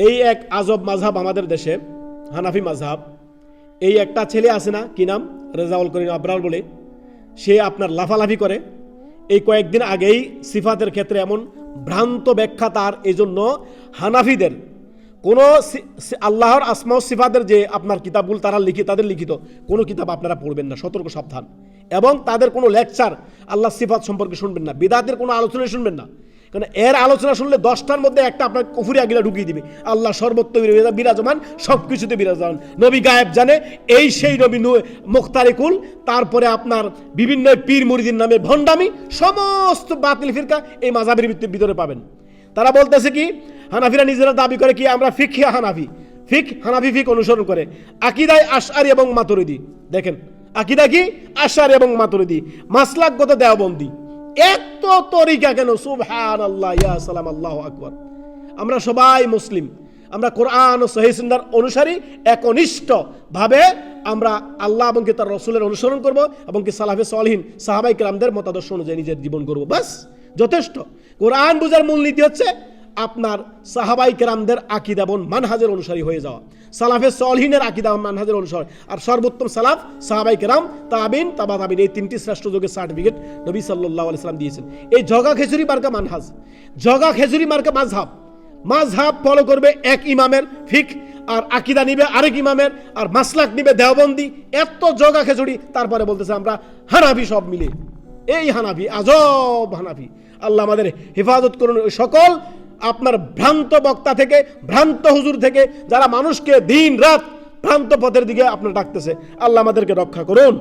এই এক আজব মাযহাব আমাদের দেশে, হানাফি মাযহাব। এই একটা ছেলে আছে না, কি নাম, রেজাউল করিম আবরার বলে, সে আপনার লাফালাফি করে। এই কয়েকদিন আগেই সিফাতের ক্ষেত্রে এমন ভ্রান্ত ব্যাখ্যা তার, এই জন্য হানাফিদের কোনো আল্লাহর আসমা ও সিফাতের যে আপনার কিতাবগুলো তারা তাদের লিখিত কোনো কিতাব আপনারা পড়বেন না, সতর্ক সাবধান। এবং তাদের কোনো লেকচার আল্লাহ সিফাত সম্পর্কে শুনবেন না, বিদাতের কোনো আলোচনা শুনবেন না, কারণ এর আলোচনা শুনলে 10টার মধ্যে একটা আপনার কুফরি আগিলা ঢুকিয়ে দিবে। আল্লাহ সর্বত্র বিরাজমান, সব কিছুতে বিরাজমান, নবী গায়েব জানে, এই সেই নবী মুখতারিকুল, তারপরে আপনার বিভিন্ন পীর মুরিদির নামে ভণ্ডামি, সমস্ত বাতিল ফিরকা এই মাযহাবের ভিতরে পাবেন। তারা বলতেছে কি, হানাফিরা নিজেরা দাবি করে কি আমরা হানাফি ফিক অনুসরণ করে, আকিদায় আশআরী এবং মাতুরিদি। দেখেন আকিদা কি, আশআরী এবং মাতুরিদি, মাসলাকগত দেওবন্দি। এত তরিকা কেন? সুবহানাল্লাহ, ইয়া সালাম, আল্লাহু আকবার। আমরা সবাই মুসলিম, আমরা কোরআন ও সহিহ সুন্নাহর অনুসারী, একনিষ্ঠ ভাবে আমরা আল্লাহ এবং কি তার রাসূলের অনুসরণ করব এবং কি সালাফে সালিহিন সাহাবায়ে কেরামদের মতাদর্শ অনুযায়ী নিজের জীবন করব, বাস যথেষ্ট। কোরআন বুঝার মূলনীতি হচ্ছে আপনার সাহাবায়ে কেরামদের আকীদা এবং মানহাজের অনুসারী হয়ে যাওয়া, সালাফে সালিহিনের আকীদা এবং মানহাজের অনুসারী। আর সর্বোত্তম সালাফ সাহাবায়ে কেরাম, তাবিন, তাবা তাবিন, এই তিনটি শ্রেষ্ঠ যুগের সার্টিফিকেট নবী সাল্লাল্লাহু আলাইহি সাল্লাম দিয়েছেন। এই জগা খেজুরি মার্কা মানহাজ, জগা খেজুরি মার্কা মাযহাব ফলো করবে এক ইমামের ফিক, আর আকীদা নিবে আরেক ইমামের, আর মাসলাক নিবে দেওবন্দি। এত জগা খেজুরি, তারপরে বলতেছে আমরা হানাফি সব মিলে। এই হানাফি, আজব হানাফি। আল্লাহ আমাদের হেফাজত করুন সকল আপনার ভ্রান্ত বক্তা থেকে, ভ্রান্ত হুজুর থেকে, যারা মানুষকে দিন রাত ভ্রান্ত পথের দিকে আপনার ডাকতেছে। আল্লাহ আমাদেরকে রক্ষা করুন।